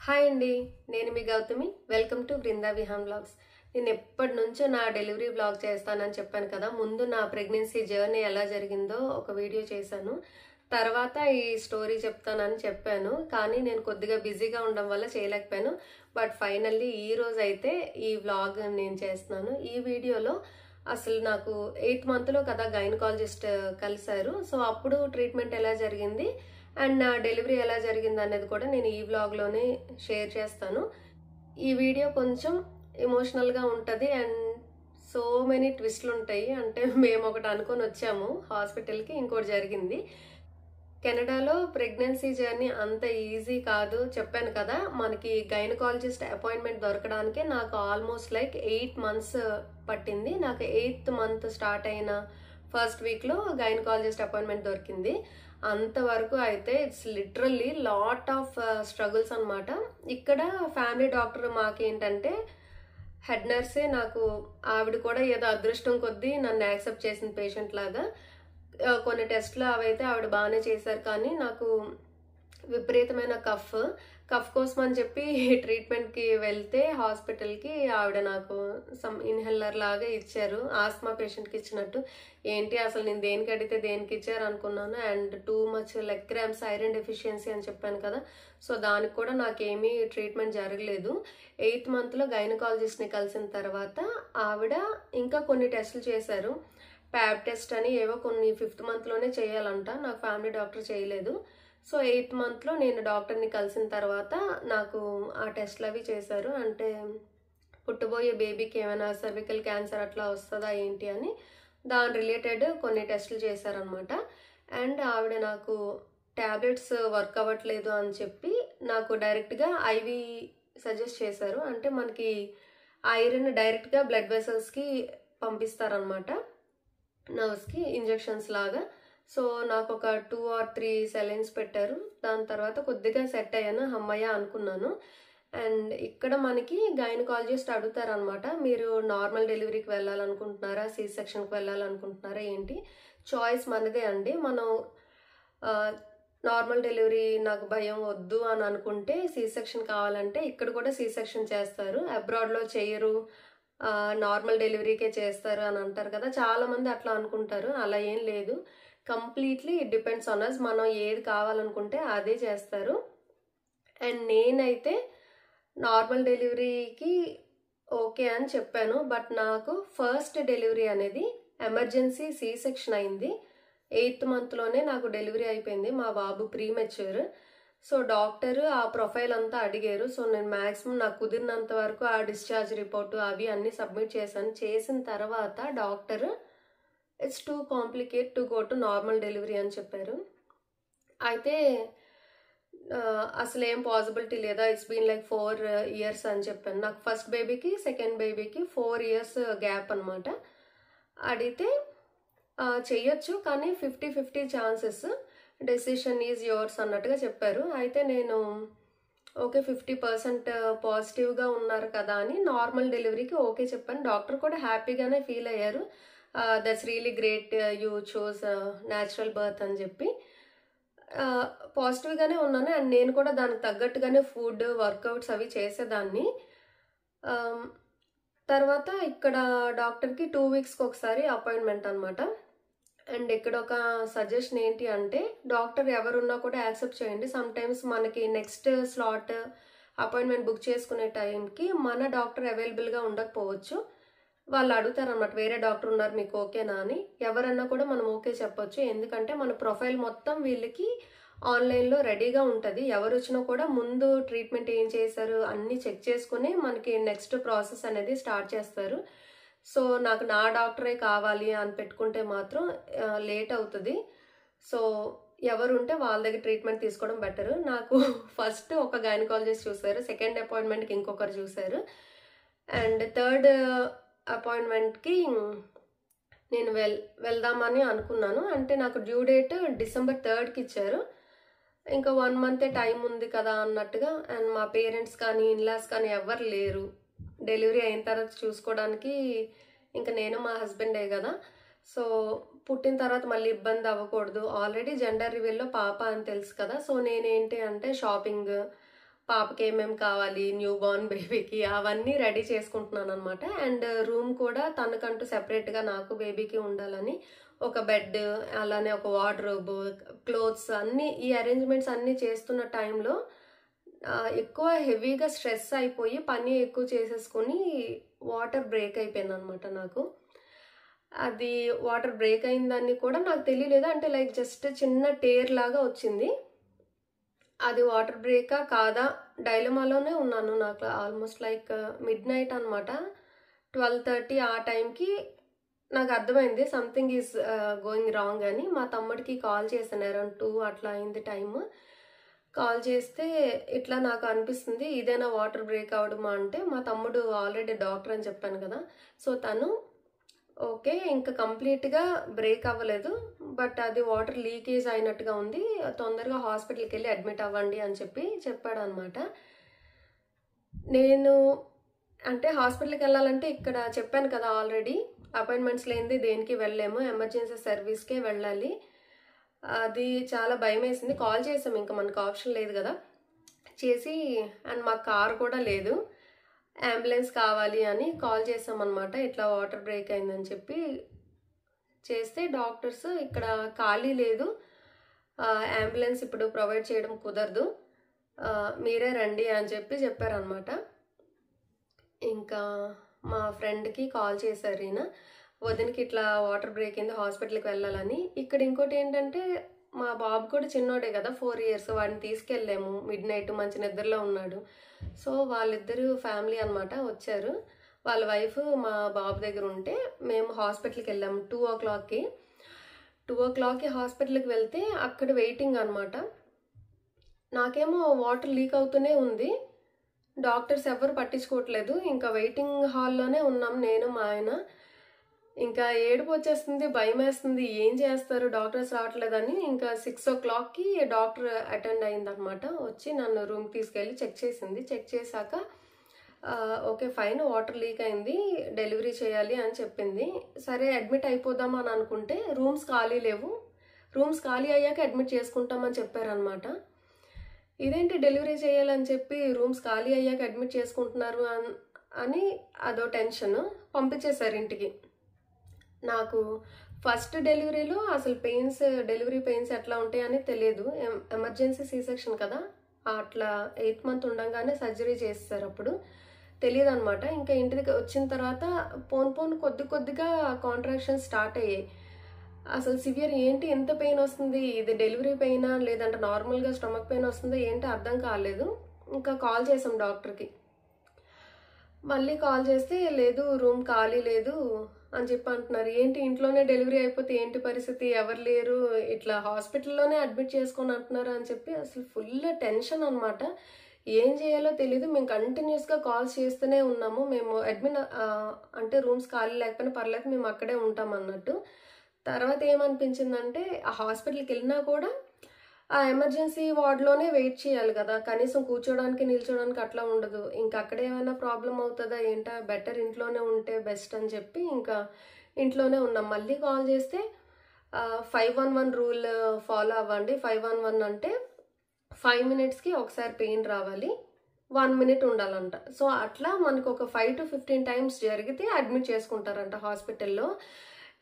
Hi అండి, నేను మీ Gautami. Welcome to Brinda Vihan vlogs. నేను ఎప్పటి నుంచో నా డెలివరీ వ్లాగ్ చేస్తానని చెప్పాను కదా. ముందు నా ప్రెగ్నెన్సీ జర్నీ ఎలా జరిగిందో ఒక వీడియో చేశాను. తర్వాత ఈ స్టోరీ చెప్తానని చెప్పాను, కానీ నేను కొద్దిగా బిజీగా ఉండడం వల్ల చేయలేకపోయాను. బట్ ఫైనల్లీ ఈ రోజు అయితే ఈ వ్లాగ్ నేను చేస్తున్నాను. ఈ వీడియోలో అసలు నాకు 8th మంత్లో కదా గైనకాలజిస్ట్ కలిశారు. సో అప్పుడు ట్రీట్మెంట్ ఎలా జరిగింది అండ్ నా డెలివరీ ఎలా జరిగింది అనేది కూడా నేను ఈ వ్లాగ్లోనే షేర్ చేస్తాను. ఈ వీడియో కొంచెం ఎమోషనల్గా ఉంటుంది అండ్ సో మెనీ ట్విస్ట్లు ఉంటాయి. అంటే మేము ఒకటి అనుకొని వచ్చాము హాస్పిటల్కి, ఇంకోటి జరిగింది. కెనడాలో ప్రెగ్నెన్సీ జర్నీ అంత ఈజీ కాదు. చెప్పాను కదా, మనకి గైనకాలజిస్ట్ అపాయింట్మెంట్ దొరకడానికే నాకు ఆల్మోస్ట్ లైక్ 8 months పట్టింది. నాకు 8th month స్టార్ట్ అయిన ఫస్ట్ వీక్లో గైనకాలజిస్ట్ అపాయింట్మెంట్ దొరికింది. అంతవరకు అయితే it's literally lot of struggles అనమాట. ఇక్కడ ఫ్యామిలీ డాక్టర్ మాకేంటంటే హెడ్ నర్సే. నాకు ఆవిడ కూడా ఏదో అదృష్టం కొద్దీ నన్ను యాక్సెప్ట్ చేసిన పేషెంట్ లాగా. కొన్ని టెస్ట్లు అవైతే ఆవిడ బాగానే చేశారు, కానీ నాకు విపరీతమైన కఫ్ కోసం అని చెప్పి ట్రీట్మెంట్కి వెళ్తే హాస్పిటల్కి ఆవిడ నాకు సమ్ ఇన్హెల్లర్ లాగా ఇచ్చారు, ఆస్మా పేషెంట్కి ఇచ్చినట్టు. ఏంటి అసలు నేను దేనికి అడిగితే దేనికి ఇచ్చారు అనుకున్నాను. And too much leg cramps, iron deficiency అని చెప్పాను కదా. సో దానికి కూడా నాకేమీ ట్రీట్మెంట్ జరగలేదు. 8th monthలో గైనకాలజిస్ట్ని కలిసిన తర్వాత ఆవిడ ఇంకా కొన్ని టెస్టులు చేశారు. ప్యాబ్ టెస్ట్ అని ఏవో కొన్ని 5th monthలోనే చేయాలంట, నాకు ఫ్యామిలీ డాక్టర్ చేయలేదు. సో 8th monthలో నేను డాక్టర్ని కలిసిన తర్వాత నాకు ఆ టెస్ట్లు అవి చేశారు. అంటే పుట్టబోయే బేబీకి ఏమైనా సర్వికల్ క్యాన్సర్ అట్లా వస్తుందా ఏంటి అని దాని రిలేటెడ్ కొన్ని టెస్టులు చేశారనమాట. అండ్ ఆవిడ నాకు ట్యాబ్లెట్స్ వర్క్ అవ్వట్లేదు అని చెప్పి నాకు డైరెక్ట్గా ఐవి సజెస్ట్ చేశారు. అంటే మనకి ఐరన్ డైరెక్ట్గా బ్లడ్ వెసల్స్కి పంపిస్తారనమాట, నర్వ్స్కి ఇంజెక్షన్స్ లాగా. సో నాకు ఒక 2 or 3 సెలైన్స్ పెట్టారు. దాని తర్వాత కొద్దిగా సెట్ అయ్యాను, అమ్మయ్య అనుకున్నాను. అండ్ ఇక్కడ మనకి గైనకాలజిస్ట్ అడుగుతారనమాట, మీరు నార్మల్ డెలివరీకి వెళ్ళాలనుకుంటున్నారా, సి సెక్షన్కి వెళ్ళాలనుకుంటున్నారా ఏంటి. చాయిస్ మనదే అండి. మనం నార్మల్ డెలివరీ నాకు భయం వద్దు అని అనుకుంటే సి సెక్షన్ కావాలంటే ఇక్కడ కూడా సి సెక్షన్ చేస్తారు. అబ్రాడ్లో చేయరు, నార్మల్ డెలివరీకే చేస్తారు అని అంటారు కదా. చాలామంది అట్లా అనుకుంటారు. అలా ఏం లేదు, completely it depends on us. మనం ఏది కావాలనుకుంటే అదే చేస్తారు. అండ్ నేనైతే నార్మల్ డెలివరీకి ఓకే అని చెప్పాను. బట్ నాకు ఫస్ట్ డెలివరీ అనేది ఎమర్జెన్సీ సి సెక్షన్ అయింది. 8th monthలోనే నాకు డెలివరీ అయిపోయింది. మా బాబు ప్రీమెచ్యూర్. సో డాక్టర్ ఆ ప్రొఫైల్ అంతా అడిగారు. సో నేను మ్యాక్సిమం నాకు కుదిరినంత వరకు ఆ డిశ్చార్జ్ రిపోర్టు అవి అన్నీ సబ్మిట్ చేశాను. చేసిన తర్వాత doctor it's two complicate to go to normal delivery అని చెప్పారు. అయితే అసలు ఏం పాసిబిలిటీ లేదా, ఇట్స్ బీన్ లైక్ 4 years అని చెప్పాను. నాకు ఫస్ట్ బేబీకి సెకండ్ బేబీకి 4 years గ్యాప్ అనమాట. అడిగితే చెయ్యొచ్చు, కానీ 50-50 ఛాన్సెస్, డెసిషన్ ఈజ్ యువర్స్ అన్నట్టుగా చెప్పారు. అయితే నేను ఓకే 50% పాజిటివ్గా ఉన్నారు కదా అని నార్మల్ డెలివరీకి ఓకే చెప్పాను. డాక్టర్ కూడా హ్యాపీగానే ఫీల్ అయ్యారు. That's really great, you choose natural birth అని చెప్పి. పాజిటివ్గానే ఉన్నాను. అండ్ నేను కూడా దానికి తగ్గట్టుగానే ఫుడ్, వర్కౌట్స్ అవి చేసేదాన్ని. తర్వాత ఇక్కడ డాక్టర్కి 2 weeksకి ఒకసారి అపాయింట్మెంట్ అనమాట. అండ్ ఇక్కడ ఒక సజెషన్ ఏంటి అంటే, డాక్టర్ ఎవరున్నా కూడా యాక్సెప్ట్ చేయండి. సమ్టైమ్స్ మనకి నెక్స్ట్ స్లాట్ అపాయింట్మెంట్ బుక్ చేసుకునే టైంకి మన డాక్టర్ అవైలబుల్గా ఉండకపోవచ్చు. వాళ్ళు అడుగుతారనమాట, వేరే డాక్టర్ ఉన్నారు మీకు ఓకేనా అని. ఎవరన్నా కూడా మనం ఓకే చెప్పొచ్చు, ఎందుకంటే మన ప్రొఫైల్ మొత్తం వీళ్ళకి ఆన్లైన్లో రెడీగా ఉంటుంది. ఎవరు వచ్చినా కూడా ముందు ట్రీట్మెంట్ ఏం చేశారు అన్నీ చెక్ చేసుకుని మనకి నెక్స్ట్ ప్రాసెస్ అనేది స్టార్ట్ చేస్తారు. సో నాకు నా డాక్టరే కావాలి అని పెట్టుకుంటే మాత్రం లేట్ అవుతుంది. సో ఎవరు ఉంటే వాళ్ళ దగ్గర ట్రీట్మెంట్ తీసుకోవడం బెటర్. నాకు ఫస్ట్ ఒక గైనకాలజిస్ట్ చూశారు, సెకండ్ అపాయింట్మెంట్కి ఇంకొకరు చూశారు, అండ్ థర్డ్ అపాయింట్మెంట్కి నేను వెళ్దామని అనుకున్నాను. అంటే నాకు డ్యూ డేట్ December 3కి ఇచ్చారు. ఇంకా 1 month టైం ఉంది కదా అన్నట్టుగా. అండ్ మా పేరెంట్స్ కానీ ఇన్లాస్ కానీ ఎవరు లేరు డెలివరీ అయిన తర్వాత చూసుకోవడానికి. ఇంకా నేను మా హస్బెండే కదా. సో పుట్టిన తర్వాత మళ్ళీ ఇబ్బంది అవ్వకూడదు. ఆల్రెడీ జెండర్ రివీల్లో పాప అని తెలుసు కదా. సో నేనేంటి అంటే షాపింగ్, పాపకి ఏమేమి కావాలి, న్యూ బోర్న్ బేబీకి అవన్నీ రెడీ చేసుకుంటున్నాను అనమాట. అండ్ రూమ్ కూడా తనకంటూ సెపరేట్గా నాకు బేబీకి ఉండాలని ఒక బెడ్, అలానే ఒక వార్డ్రోబ్, క్లోత్స్ అన్నీ ఈ అరేంజ్మెంట్స్ అన్నీ చేస్తున్న టైంలో ఎక్కువ హెవీగా స్ట్రెస్ అయిపోయి పని ఎక్కువ చేసేసుకొని వాటర్ బ్రేక్ అయిపోయింది అనమాట నాకు. అది వాటర్ బ్రేక్ అయిందని కూడా నాకు తెలియలేదు. అంటే లైక్ జస్ట్ చిన్న టేర్ లాగా వచ్చింది. అది వాటర్ బ్రేకా కాదా డైలమాలోనే ఉన్నాను. నాకు ఆల్మోస్ట్ లైక్ మిడ్ నైట్ అనమాట, 12:30 ఆ టైంకి నాకు అర్థమైంది సంథింగ్ ఈజ్ గోయింగ్ రాంగ్ అని. మా తమ్ముడికి కాల్ చేశాను, అరౌండ్ 2 అట్లా అయింది టైము. కాల్ చేస్తే ఇట్లా నాకు అనిపిస్తుంది, ఇదేనా వాటర్ బ్రేక్ అవడమా అంటే, మా తమ్ముడు ఆల్రెడీ డాక్టర్ అని చెప్పాను కదా, సో తను ఓకే ఇంకా కంప్లీట్గా బ్రేక్ అవ్వలేదు, బట్ అది వాటర్ లీకేజ్ అయినట్టుగా ఉంది, తొందరగా హాస్పిటల్కి వెళ్ళి అడ్మిట్ అవ్వండి అని చెప్పాడు అనమాట. నేను అంటే హాస్పిటల్కి వెళ్ళాలంటే ఇక్కడ చెప్పాను కదా ఆల్రెడీ, అపాయింట్మెంట్స్ లేనిది దేనికి వెళ్ళలేము, ఎమర్జెన్సీ సర్వీస్కే వెళ్ళాలి. అది చాలా భయం వేసింది. కాల్ చేసాం, ఇంకా మనకు ఆప్షన్ లేదు కదా చేసి, అండ్ మాకు కార్ కూడా లేదు, అంబులెన్స్ కావాలి అని కాల్ చేసాం అనమాట. ఇట్లా వాటర్ బ్రేక్ అయిందని చెప్పి చేస్తే డాక్టర్స్ ఇక్కడ ఖాళీ లేదు, అంబులెన్స్ ఇప్పుడు ప్రొవైడ్ చేయడం కుదరదు, మీరే రండి అని చెప్పారనమాట. ఇంకా మా ఫ్రెండ్కి కాల్ చేశారు ఈయన, వదినకి ఇట్లా వాటర్ బ్రేక్ అయింది, హాస్పిటల్కి వెళ్ళాలని. ఇక్కడ ఇంకోటి ఏంటంటే మా బాబు కూడా చిన్నోడే కదా, 4 years, వాడిని తీసుకెళ్ళాము. మిడ్ నైట్ మంచి నిద్రలో ఉన్నాడు. సో వాళ్ళిద్దరూ ఫ్యామిలీ అనమాట వచ్చారు. వాళ్ళ వైఫ్ మా బాబు దగ్గర ఉంటే మేము హాస్పిటల్కి వెళ్ళాము 2 o'clockకి. 2 o'clockకి హాస్పిటల్కి వెళ్తే అక్కడ వెయిటింగ్ అనమాట. నాకేమో వాటర్ లీక్ అవుతూనే ఉంది, డాక్టర్స్ ఎవరు పట్టించుకోవట్లేదు. ఇంకా వెయిటింగ్ హాల్లోనే ఉన్నాం నేను, మా ఆయన. ఇంకా ఏడుపు వచ్చేస్తుంది, భయం వేస్తుంది, ఏం చేస్తారు డాక్టర్స్ రావట్లేదని. ఇంకా 6 o'clockకి డాక్టర్ అటెండ్ అయిందనమాట. వచ్చి నన్ను రూమ్కి తీసుకెళ్ళి చెక్ చేసింది. చెక్ చేశాక ఓకే ఫైన్, వాటర్ లీక్ అయింది, డెలివరీ చేయాలి అని చెప్పింది. సరే అడ్మిట్ అయిపోదామా అని అనుకుంటే రూమ్స్ ఖాళీ లేవు, రూమ్స్ ఖాళీ అయ్యాక అడ్మిట్ చేసుకుంటామని చెప్పారనమాట. ఇదేంటి డెలివరీ చేయాలని చెప్పి రూమ్స్ ఖాళీ అయ్యాక అడ్మిట్ చేసుకుంటున్నారు అని అదో టెన్షన్. పంపించేశారు ఇంటికి. నాకు ఫస్ట్ డెలివరీలో అసలు డెలివరీ పెయిన్స్ ఎట్లా ఉంటాయని తెలియదు. ఎమర్జెన్సీ సీ-సెక్షన్ కదా, అట్లా 8th month ఉండగానే సర్జరీ చేస్తారు, అప్పుడు తెలియదు అనమాట. ఇంకా ఇంటికి వచ్చిన తర్వాత పోను కొద్దిగా కాంట్రాక్షన్స్ స్టార్ట్ అయ్యాయి. అసలు సివియర్ ఏంటి, ఎంత పెయిన్ వస్తుంది, ఇది డెలివరీ పెయినా లేదంటే నార్మల్గా స్టమక్ పెయిన్ వస్తుందో ఏంటి అర్థం కాలేదు. ఇంకా కాల్ చేసాం డాక్టర్కి. మళ్ళీ కాల్ చేస్తే లేదు రూమ్ ఖాళీ లేదు అని అంటున్నారు. ఏంటి ఇంట్లోనే డెలివరీ అయిపోతే ఏంటి పరిస్థితి, ఎవరు లేరు, ఇట్లా హాస్పిటల్లోనే అడ్మిట్ చేసుకొని అంటున్నారు అని చెప్పి అసలు ఫుల్ టెన్షన్ అనమాట. ఏం చేయాలో తెలీదు. మేము కంటిన్యూస్గా కాల్స్ చేస్తూనే ఉన్నాము. మేము అడ్మిట్ అంటే రూమ్స్ ఖాళీ లేకపోయినా పర్లేదు, మేము అక్కడే ఉంటాం అన్నట్టు. తర్వాత ఏమనిపించిందంటే ఆ హాస్పిటల్కి వెళ్ళినా కూడా ఆ ఎమర్జెన్సీ వార్డ్లోనే వెయిట్ చేయాలి కదా, కనీసం కూర్చోడానికి నిల్చోడానికి అట్లా ఉండదు. ఇంకా అక్కడ ఏమైనా ప్రాబ్లం అవుతుందా ఏంటా, బెటర్ ఇంట్లోనే ఉంటే బెస్ట్ అని చెప్పి ఇంకా ఇంట్లోనే ఉన్నాం. మళ్ళీ కాల్ చేస్తే 511 రూల్ ఫాలో అవ్వండి. 511 అంటే 5 minutesకి ఒకసారి పెయిన్ రావాలి, 1 minute ఉండాలంట. సో అట్లా మనకు ఒక 5 to 15 times జరిగితే అడ్మిట్ చేసుకుంటారంట హాస్పిటల్లో.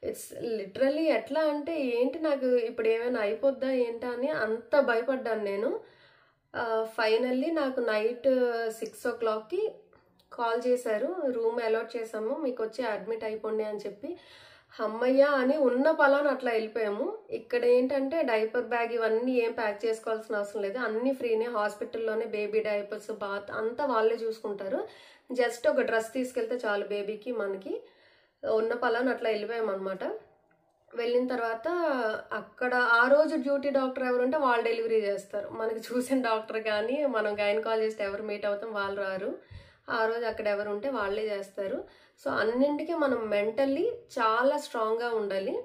ఇట్స్ లిటరలీ ఎట్లా అంటే ఏంటి, నాకు ఇప్పుడు ఏమైనా అయిపోద్దా ఏంటా అని అంత భయపడ్డాను నేను. ఫైనల్లీ నాకు నైట్ 6 o'clockకి కాల్ చేశారు, రూమ్ అలాట్ చేసాము, మీకు వచ్చి అడ్మిట్ అయిపోండి అని చెప్పి. అమ్మయ్య అని ఉన్న పలాన అట్లా వెళ్ళిపోయాము. ఇక్కడ ఏంటంటే డైపర్ బ్యాగ్ ఇవన్నీ ఏం ప్యాక్ చేసుకోవాల్సిన అవసరం లేదు, అన్నీ ఫ్రీనే. హాస్పిటల్లోనే బేబీ డైపర్స్, బాత్ అంతా వాళ్ళే చూసుకుంటారు. జస్ట్ ఒక డ్రెస్ తీసుకెళ్తే చాలు బేబీకి, మనకి. ఉన్న పలాన అట్లా వెళ్ళిపోయామన్నమాట. వెళ్ళిన తర్వాత అక్కడ ఆ రోజు డ్యూటీ డాక్టర్ ఎవరుంటే వాళ్ళు డెలివరీ చేస్తారు. మనకి చూసిన డాక్టర్ కానీ మనం గైనకాలజిస్ట్ ఎవరు మీట్ అవుతాం వాళ్ళు రారు. ఆ రోజు అక్కడ ఎవరు ఉంటే వాళ్ళే చేస్తారు. సో అన్నింటికీ మనం మెంటల్లీ చాలా స్ట్రాంగ్గా ఉండాలి.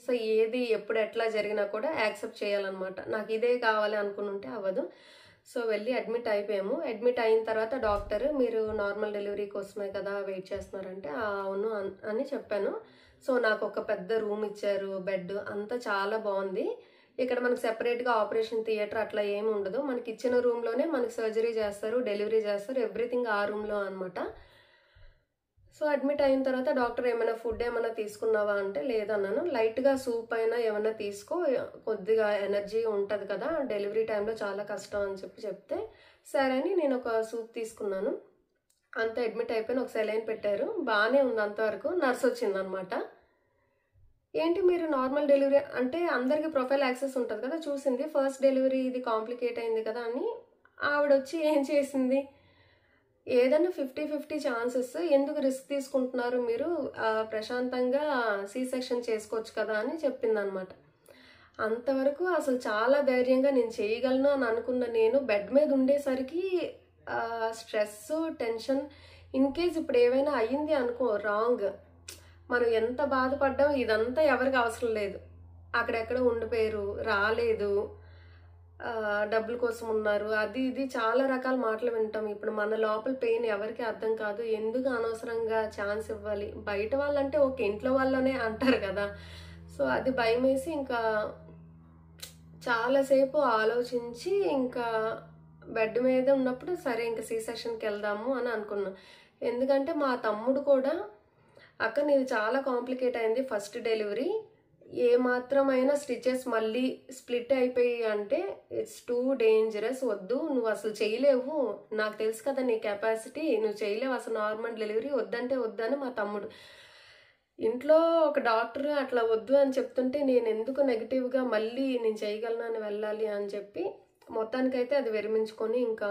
సో ఏది ఎప్పుడు ఎట్లా జరిగినా కూడా యాక్సెప్ట్ చేయాలన్నమాట. నాకు ఇదే కావాలి అనుకుని ఉంటే అవ్వదు. సో వెళ్ళి అడ్మిట్ అయిపోయాము. అడ్మిట్ అయిన తర్వాత డాక్టర్, మీరు నార్మల్ డెలివరీ కోసమే కదా వెయిట్ చేస్తున్నారంటే అవును అని చెప్పాను. సో నాకు ఒక పెద్ద రూమ్ ఇచ్చారు, బెడ్ అంతా చాలా బాగుంది. ఇక్కడ మనకు సెపరేట్గా ఆపరేషన్ థియేటర్ అట్లా ఏమి ఉండదు. మనకి ఇచ్చిన రూమ్లోనే మనకి సర్జరీ చేస్తారు, డెలివరీ చేస్తారు, ఎవ్రీథింగ్ ఆ రూమ్లో అనమాట. సో అడ్మిట్ అయిన తర్వాత డాక్టర్ ఏమైనా ఫుడ్ ఏమైనా తీసుకున్నావా అంటే లేదన్నాను. లైట్గా సూప్ అయినా ఏమైనా తీసుకో, కొద్దిగా ఎనర్జీ ఉంటుంది కదా, డెలివరీ టైంలో చాలా కష్టం అని చెప్తే సరే అని నేను ఒక సూప్ తీసుకున్నాను. అంతా అడ్మిట్ అయిపోయిన ఒక సెలైన్ పెట్టారు, బాగానే ఉంది అంతవరకు. నర్స్ వచ్చిందనమాట. ఏంటి మీరు నార్మల్ డెలివరీ అంటే అందరికీ ప్రొఫైల్ యాక్సెస్ ఉంటుంది కదా, చూసింది. ఫస్ట్ డెలివరీ ఇది కాంప్లికేట్ అయింది కదా అని ఆవిడ వచ్చి ఏం చేసింది, ఏదైనా 50-50 ఛాన్సెస్, ఎందుకు రిస్క్ తీసుకుంటున్నారు మీరు, ప్రశాంతంగా సి సెక్షన్ చేసుకోవచ్చు కదా అని చెప్పిందనమాట. అంతవరకు అసలు చాలా ధైర్యంగా నేను చేయగలను అని అనుకున్న నేను బెడ్ మీద ఉండేసరికి స్ట్రెస్, టెన్షన్, ఇన్ కేస్ ఇప్పుడు ఏమైనా అయ్యింది అనుకో రాంగ్, మనం ఎంత బాధపడ్డాం, ఇదంతా ఎవరికి అవసరం లేదు. అక్కడెక్కడ ఉండిపోయారు, రాలేదు, డబ్బుల కోసం ఉన్నారు, అది ఇది చాలా రకాల మాటలు వింటాం. ఇప్పుడు మన లోపల పెయిన్ ఎవరికి అర్థం కాదు. ఎందుకు అనవసరంగా ఛాన్స్ ఇవ్వాలి, బయట వాళ్ళంటే ఓకే, ఇంట్లో వాళ్ళనే అంటారు కదా. సో అది భయం వేసి ఇంకా చాలాసేపు ఆలోచించి ఇంకా బెడ్ మీద ఉన్నప్పుడు సరే ఇంకా సి సెక్షన్కి వెళ్దాము అని అనుకున్నాం. ఎందుకంటే మా తమ్ముడు కూడా అక్క నీది చాలా కాంప్లికేట్ అయింది ఫస్ట్ డెలివరీ, ఏ మాత్రమైనా స్టిచెస్ మళ్ళీ స్ప్లిట్ అయిపోయి అంటే ఇట్స్ టూ డేంజరస్, వద్దు, నువ్వు అసలు చేయలేవు, నాకు తెలుసు కదా నీ కెపాసిటీ, నువ్వు చేయలేవు అసలు నార్మల్ డెలివరీ, వద్దంటే వద్దని మా తమ్ముడు. ఇంట్లో ఒక డాక్టర్ అట్లా వద్దు అని చెప్తుంటే నేను ఎందుకు నెగిటివ్గా మళ్ళీ నేను చేయగలను అని వెళ్ళాలి అని చెప్పి మొత్తానికైతే అది విరమించుకొని ఇంకా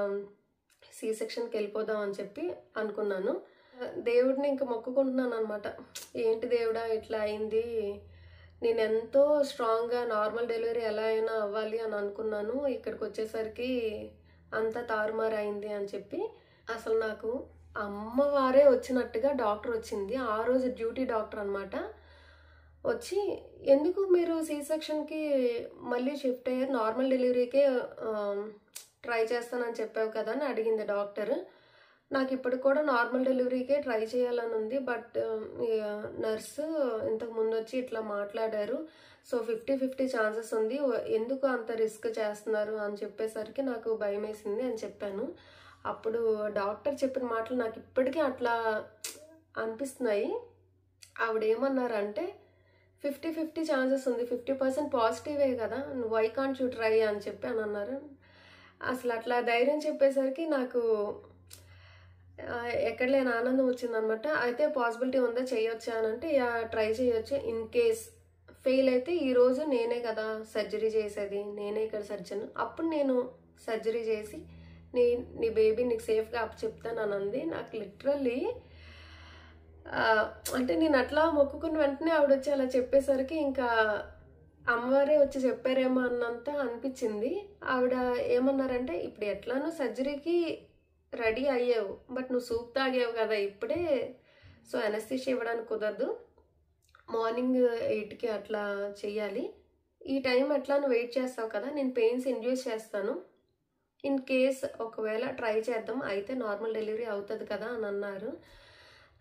సి సెక్షన్కి వెళ్ళిపోదాం అని చెప్పి అనుకున్నాను. దేవుడిని ఇంకా మొక్కుకుంటున్నాను అనమాట. ఏంటి దేవుడా ఇట్లా అయింది, నేను ఎంతో స్ట్రాంగ్గా నార్మల్ డెలివరీ ఎలా అయినా అవ్వాలి అని అనుకున్నాను, ఇక్కడికి వచ్చేసరికి అంతా తారుమారు అయింది అని చెప్పి. అసలు నాకు అమ్మవారే వచ్చినట్టుగా డాక్టర్ వచ్చింది ఆ రోజు, డ్యూటీ డాక్టర్ అనమాట. వచ్చి ఎందుకు మీరు సి సెక్షన్కి మళ్ళీ షిఫ్ట్ అయ్యారు, నార్మల్ డెలివరీకే ట్రై చేస్తానని చెప్పావు కదా అని అడిగింది డాక్టర్. నాకు ఇప్పుడు కూడా నార్మల్ డెలివరీకే ట్రై చేయాలని ఉంది, బట్ నర్సు ఇంతకు ముందు వచ్చి ఇట్లా మాట్లాడారు, సో 50-50 ఛాన్సెస్ ఉంది, ఎందుకు అంత రిస్క్ చేస్తున్నారు అని చెప్పేసరికి నాకు భయం వేసింది అని చెప్పాను. అప్పుడు డాక్టర్ చెప్పిన మాటలు నాకు ఇప్పటికీ అట్లా అనిపిస్తున్నాయి. ఆవిడ ఏమన్నారంటే 50-50 ఛాన్సెస్ ఉంది, 50% పాజిటివే కదా, నువ్వు వై కాంట్ యూ ట్రై అని చెప్పి అని అన్నారు. అసలు అట్లా ధైర్యం చెప్పేసరికి నాకు ఎక్కడ లేని ఆనందం వచ్చిందనమాట. అయితే పాసిబిలిటీ ఉందా, చేయొచ్చా అని అంటే ట్రై చేయొచ్చు, ఇన్ కేస్ ఫెయిల్ అయితే ఈరోజు నేనే కదా సర్జరీ చేసేది, నేనే ఇక్కడ సర్జన్, అప్పుడు నేను సర్జరీ చేసి నీ బేబీ నీకు సేఫ్గా అప్పచెప్తాను అని అంది. నాకు లిటరల్లీ అంటే నేను అట్లా మొక్కుకున్న వెంటనే ఆవిడ వచ్చి అలా చెప్పేసరికి ఇంకా అమ్మవారే వచ్చి చెప్పారేమో అన్నంత అనిపించింది. ఆవిడ ఏమన్నారంటే ఇప్పుడు ఎట్లానో సర్జరీకి రెడీ అయ్యావు, బట్ నువ్వు సూప్ తాగావు కదా ఇప్పుడే, సో అనస్థీషియా ఇవ్వడానికి కుదరదు, మార్నింగ్ 8కి అట్లా చెయ్యాలి, ఈ టైం ఎట్లా నువ్వు వెయిట్ చేస్తావు కదా, నేను పెయిన్స్ ఇండ్యూస్ చేస్తాను, ఇన్ కేస్ ఒకవేళ ట్రై చేద్దాం అయితే నార్మల్ డెలివరీ అవుతుంది కదా అని అన్నారు.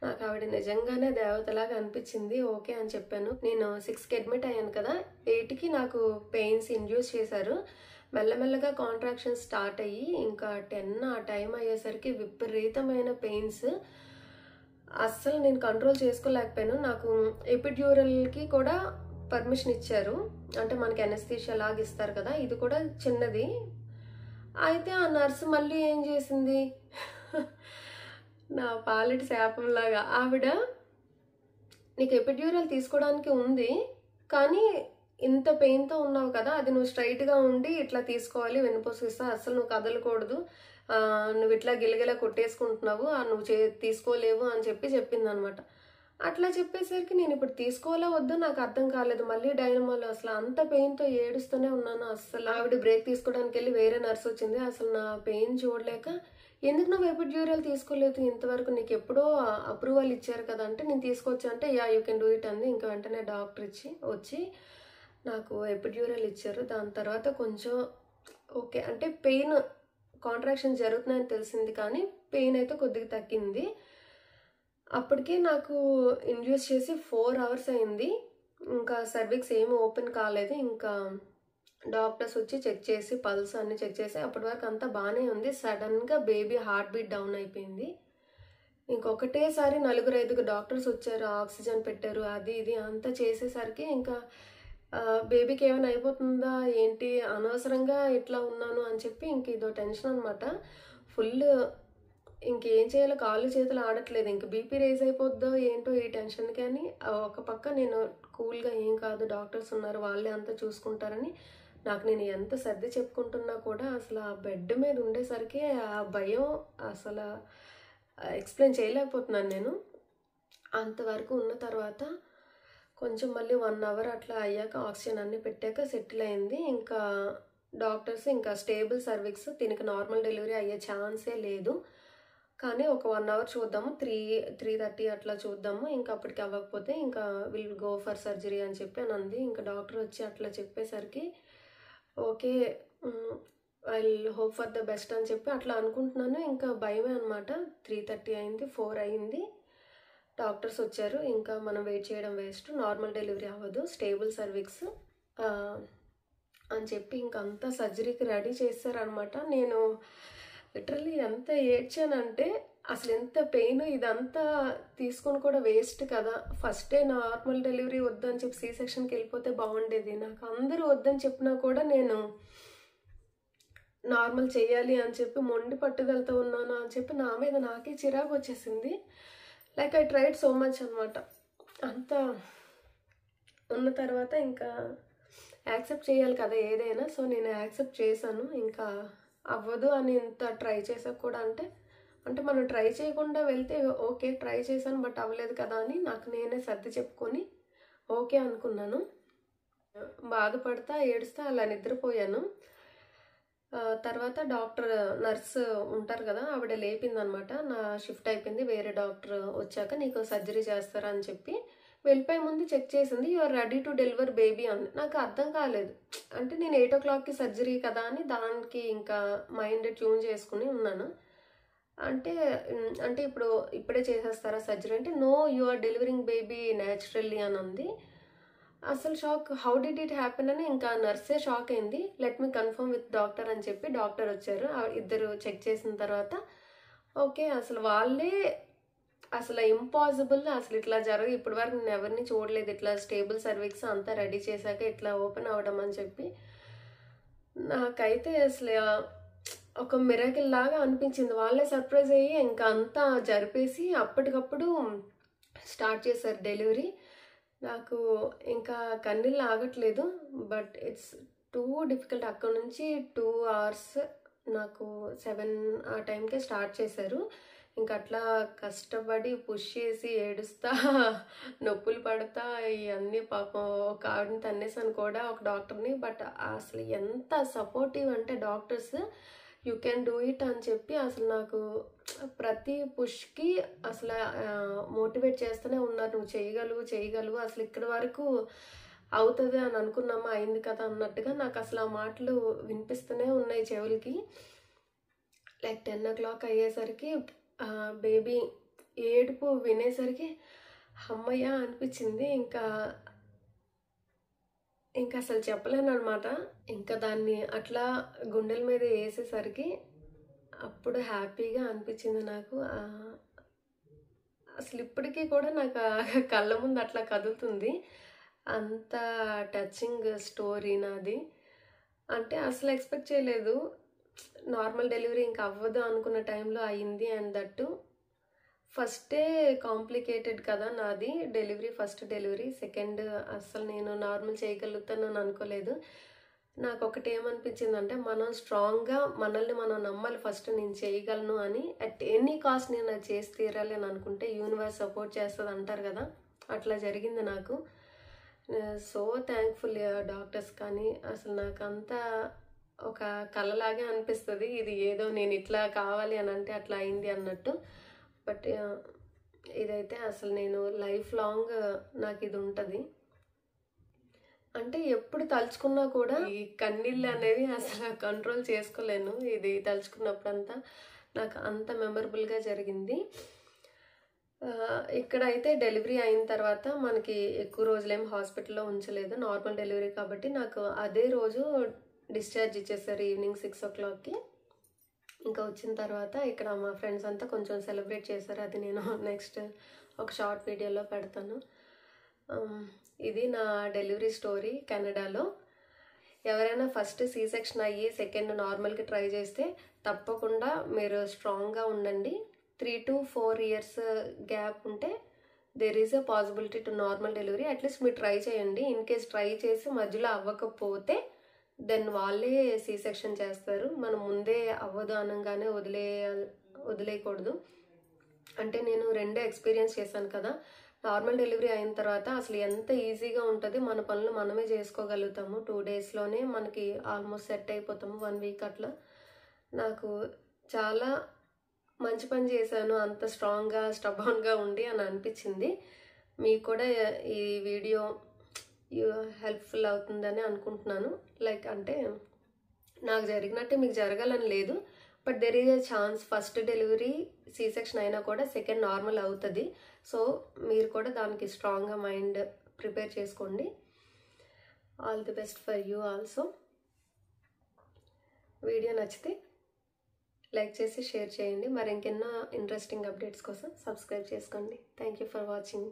నాకు ఆవిడ నిజంగానే దేవతలాగా అనిపించింది. ఓకే అని చెప్పాను. నేను 6కి అడ్మిట్ అయ్యాను కదా, 8కి నాకు పెయిన్స్ ఇండ్యూస్ చేశారు. మెల్లమెల్లగా కాంట్రాక్షన్స్ స్టార్ట్ అయ్యి ఇంకా 10 ఆ టైం అయ్యేసరికి విపరీతమైన పెయిన్స్, అస్సలు నేను కంట్రోల్ చేసుకోలేకపోయాను. నాకు ఎపిడ్యూరల్కి కూడా పర్మిషన్ ఇచ్చారు, అంటే మనకి అనస్థీషియా లాగా ఇస్తారు కదా, ఇది కూడా చిన్నది. అయితే ఆ నర్సు మళ్ళీ ఏం చేసింది, నా పాలిటి శాపంలాగా ఆవిడ నీకు ఎపిడ్యూరల్ తీసుకోవడానికి ఉంది కానీ ఇంత పెయిన్తో ఉన్నావు కదా, అది నువ్వు స్ట్రైట్గా ఉండి ఇట్లా తీసుకోవాలి, వెనుపోసిస్తా, అసలు నువ్వు కదలకూడదు, నువ్వు ఇట్లా గిలగిలా కొట్టేసుకుంటున్నావు, నువ్వు తీసుకోలేవు అని చెప్పిందనమాట. అట్లా చెప్పేసరికి నేను ఇప్పుడు తీసుకోవాలా వద్దు నాకు అర్థం కాలేదు. మళ్ళీ డైనమాలో అసలు అంత పెయిన్తో ఏడుస్తూనే ఉన్నాను. అసలు ఆవిడ బ్రేక్ తీసుకోవడానికి వెళ్ళి వేరే నర్స్ వచ్చింది. అసలు నా పెయిన్ చూడలేక ఎందుకు నువ్వు ఎపిడ్యూరల్ తీసుకోలేదు ఇంతవరకు, నీకు ఎప్పుడో అప్రూవల్ ఇచ్చారు కదా అంటే నేను తీసుకొచ్చా అంటే యూ కెన్ డూ ఇట్ అంది. ఇంకా వెంటనే డాక్టర్ వచ్చి నాకు ఎపిడ్యూరల్ ఇచ్చారు. దాని తర్వాత కొంచెం ఓకే అంటే పెయిన్ కాంట్రాక్షన్ జరుగుతున్నాయని తెలిసింది కానీ పెయిన్ అయితే కొద్దిగా తగ్గింది. అప్పటికే నాకు ఇండ్యూస్ చేసి 4 hours అయింది. ఇంకా సర్విక్స్ ఏమి ఓపెన్ కాలేదు. ఇంకా డాక్టర్స్ వచ్చి చెక్ చేసి పల్స్ అన్ని చెక్ చేసి అప్పటి వరకు అంతా బాగానే ఉంది. సడన్గా బేబీ హార్ట్ బీట్ డౌన్ అయిపోయింది. ఇంకొకటేసారి 4-5 డాక్టర్స్ వచ్చారు, ఆక్సిజన్ పెట్టారు, అది ఇది అంతా చేసేసరికి ఇంకా బేబీకి ఏమైనా అయిపోతుందా ఏంటి, అనవసరంగా ఇట్లా ఉన్నాను అని చెప్పి ఇంక ఇదో టెన్షన్ అనమాట. ఫుల్ ఇంకేం చేయాలో కాళ్ళు చేతులు ఆడట్లేదు. ఇంక బీపీ రేజ్ అయిపోద్దో ఏంటో ఈ టెన్షన్. కానీ ఒక పక్క నేను కూల్గా ఏం కాదు, డాక్టర్స్ ఉన్నారు, వాళ్ళే అంతా చూసుకుంటారని నాకు నేను ఎంత సర్ది చెప్పుకుంటున్నా కూడా అసలు ఆ బెడ్ మీద ఉండేసరికి ఆ భయం అసలు ఎక్స్ప్లెయిన్ చేయలేకపోతున్నాను నేను. అంతవరకు ఉన్న తర్వాత కొంచెం మళ్ళీ 1 అవర్ అట్లా అయ్యాక ఆక్సిజన్ అన్నీ పెట్టాక సెటిల్ అయింది. ఇంకా డాక్టర్స్ ఇంకా స్టేబుల్ సర్విక్స్, దీనికి నార్మల్ డెలివరీ అయ్యే ఛాన్సే లేదు, కానీ ఒక 1 అవర్ చూద్దాము, 3:30 అట్లా చూద్దాము, ఇంకా అప్పటికి అవ్వకపోతే ఇంకా విల్ గో ఫర్ సర్జరీ అని చెప్పి అని అంది. ఇంకా డాక్టర్ వచ్చి అట్లా చెప్పేసరికి okay, I will hope for the best అని చెప్పి అట్లా అనుకుంటున్నాను. ఇంకా భయమే అనమాట. 3:30 అయింది, 4 అయింది, డాక్టర్స్ వచ్చారు. ఇంకా మనం వెయిట్ చేయడం వేస్ట్, నార్మల్ డెలివరీ అవ్వదు, స్టేబుల్ సర్విక్స్ అని చెప్పి ఇంకంతా సర్జరీకి రెడీ చేశారనమాట. నేను లిటరల్లీ ఎంత ఏడ్చానంటే అసలు ఎంత పెయిన్, ఇదంతా తీసుకొని కూడా వేస్ట్ కదా. ఫస్టే నార్మల్ డెలివరీ వద్దని చెప్పి సీ సెక్షన్కి వెళ్ళిపోతే బాగుండేది. నాకు అందరూ వద్దని చెప్పినా కూడా నేను నార్మల్ చేయాలి అని చెప్పి మొండి పట్టుదలతో ఉన్నాను అని చెప్పి నా మీద నాకే చిరాకు వచ్చేసింది. Like I tried so much అనమాట. అంతా ఉన్న తర్వాత ఇంకా యాక్సెప్ట్ చేయాలి కదా ఏదైనా. సో నేను యాక్సెప్ట్ చేశాను. ఇంకా అవ్వదు అని ఇంత ట్రై చేసాక కూడా అంటే మనం ట్రై చేయకుండా వెళ్తే ఓకే ట్రై చేశాను బట్ అవ్వలేదు కదా అని నాకు నేనే సర్ది చెప్పుకొని ఓకే అనుకున్నాను. బాధపడతా ఏడుస్తా అలా నిద్రపోయాను. తర్వాత నర్స్ ఉంటారు కదా, ఆవిడ లేపిందనమాట. నా షిఫ్ట్ అయిపోయింది, వేరే డాక్టర్ వచ్చాక నీకు సర్జరీ చేస్తారా అని చెప్పి వెళ్ళిపోయే ముందు చెక్ చేసింది. You are ready to deliver baby అంది. నాకు అర్థం కాలేదు. అంటే నేను 8 o'clockకి సర్జరీ కదా అని దానికి ఇంకా మైండ్ ట్యూన్ చేసుకుని ఉన్నాను. అంటే ఇప్పుడే చేసేస్తారా సర్జరీ అంటే no, you are delivering baby naturally అని అంది. అసలు shock, how did it happen అని ఇంకా నర్సే షాక్ అయింది. Let me confirm with doctor అని చెప్పి డాక్టర్ వచ్చారు. ఇద్దరు చెక్ చేసిన తర్వాత ఓకే అసలు వాళ్ళే అసలు ఇంపాసిబుల్, అసలు ఇట్లా జరగదు, ఇప్పటి వరకు నేను ఎవరిని చూడలేదు ఇట్లా స్టేబుల్ సర్విక్స్ అంతా రెడీ చేశాక ఇట్లా ఓపెన్ అవ్వడం అని చెప్పి. నాకైతే అసలు ఒక మిరాకిల్ లాగా అనిపించింది. వాళ్ళే సర్ప్రైజ్ అయ్యి ఇంకా అంతా జరిపేసి అప్పటికప్పుడు స్టార్ట్ చేశారు డెలివరీ. నాకు ఇంకా కన్నీళ్ళు ఆగట్లేదు. But it's too difficult. అక్కడ నుంచి 2 hours నాకు 7 ఆ టైంకే స్టార్ట్ చేశారు. ఇంకా అట్లా కష్టపడి పుష్ చేసి ఏడుస్తా నొప్పులు పడతా ఇవన్నీ పాపం ఒక ఆవిడని తన్నేసాను కూడా, ఒక డాక్టర్ని. బట్ అసలు ఎంత సపోర్టివ్ అంటే doctors, you can do it అని చెప్పి అసలు నాకు ప్రతి పుష్కి అసలు మోటివేట్ చేస్తూనే ఉన్నారు. నువ్వు చేయగలవు అసలు ఇక్కడి వరకు అవుతుంది అని అనుకున్నామా, అయింది కదా అన్నట్టుగా నాకు అసలు ఆ మాటలు వినిపిస్తూనే ఉన్నాయి చెవులకి. లైక్ 10 o'clock అయ్యేసరికి బేబీ ఏడుపు వినేసరికి అమ్మయ్య అనిపించింది. ఇంకా అసలు చెప్పలేను అనమాట. ఇంకా దాన్ని అట్లా గుండెల మీద వేసేసరికి అప్పుడు హ్యాపీగా అనిపించింది నాకు. అసలు ఇప్పటికీ కూడా నాకు కళ్ళ ముందు అట్లా కదులుతుంది. అంత టచింగ్ స్టోరీ నాది. అంటే అసలు ఎక్స్పెక్ట్ చేయలేదు. నార్మల్ డెలివరీ ఇంకా అవ్వదు అనుకున్న టైంలో అయింది. అండ్ దట్టు ఫస్టే కాంప్లికేటెడ్ కదా నాది డెలివరీ, ఫస్ట్ డెలివరీ. సెకండ్ అసలు నేను నార్మల్ చేయగలుగుతానని అనుకోలేదు. నాకు ఒకటి ఏమనిపించిందంటే మనం స్ట్రాంగ్గా మనల్ని మనం నమ్మాలి ఫస్ట్, నేను చేయగలను అని. అట్ ఎనీ కాస్ట్ నేను అది చేసి తీరాలి అని అనుకుంటే యూనివర్స్ సపోర్ట్ చేస్తుంది అంటారు కదా, అట్లా జరిగింది నాకు. So thankful doctors. కానీ అసలు నాకు అంతా ఒక కళలాగే అనిపిస్తుంది. ఇది ఏదో నేను ఇట్లా కావాలి అని అంటే అట్లా అయింది అన్నట్టు. బట్ ఇదైతే అసలు నేను లైఫ్ లాంగ్ నాకు ఇది ఉంటుంది. అంటే ఎప్పుడు తలుచుకున్నా కూడా ఈ కన్నీళ్ళు అనేవి అసలు కంట్రోల్ చేసుకోలేను. ఇది తలుచుకున్నప్పుడంతా నాకు అంత మెమరబుల్గా జరిగింది. ఇక్కడైతే డెలివరీ అయిన తర్వాత మనకి ఎక్కువ రోజులేం హాస్పిటల్లో ఉంచలేదు, నార్మల్ డెలివరీ కాబట్టి నాకు అదే రోజు డిశ్చార్జ్ ఇచ్చేసారు ఈవినింగ్ 6 o'clockకి. ఇంకా వచ్చిన తర్వాత ఇక్కడ మా ఫ్రెండ్స్ అంతా కొంచెం సెలబ్రేట్ చేశారు, అది నేను నెక్స్ట్ ఒక షార్ట్ వీడియోలో పెడతాను. ఇది నా డెలివరీ స్టోరీ కెనడాలో. ఎవరైనా ఫస్ట్ సీ సెక్షన్ అయ్యి సెకండ్ నార్మల్కి ట్రై చేస్తే తప్పకుండా మీరు స్ట్రాంగ్గా ఉండండి. 3 to 4 years గ్యాప్ ఉంటే there is a possibility to normal delivery. At least మీరు ట్రై చేయండి. ఇన్ కేస్ ట్రై చేసి మధ్యలో అవ్వకపోతే దెన్ వాళ్ళే సీ సెక్షన్ చేస్తారు. మనం ముందే అవ్వదు అనగానే వదిలేయకూడదు. అంటే నేను రెండే ఎక్స్పీరియన్స్ చేశాను కదా. నార్మల్ డెలివరీ అయిన తర్వాత అసలు ఎంత ఈజీగా ఉంటుంది, మన పనులు మనమే చేసుకోగలుగుతాము. 2 daysలోనే మనకి ఆల్మోస్ట్ సెట్ అయిపోతాము, 1 week అట్లా. నాకు చాలా మంచి పని చేశాను అంత స్ట్రాంగ్గా స్టబాన్గా ఉండి అని అనిపించింది. మీకు కూడా ఈ వీడియో హెల్ప్ఫుల్ అవుతుందని అనుకుంటున్నాను. లైక్ అంటే నాకు జరిగినట్టే మీకు జరగాలని లేదు, but there is a chance first delivery C section అయినా కూడా సెకండ్ నార్మల్ అవుతుంది. సో మీరు కూడా దానికి స్ట్రాంగ్గా మైండ్ ప్రిపేర్ చేసుకోండి. All the best for you also. Video నచ్చితే లైక్ చేసి షేర్ చేయండి. మరి ఇంకెన్నో ఇంట్రెస్టింగ్ అప్డేట్స్ కోసం సబ్స్క్రైబ్ చేసుకోండి. Thank you for watching.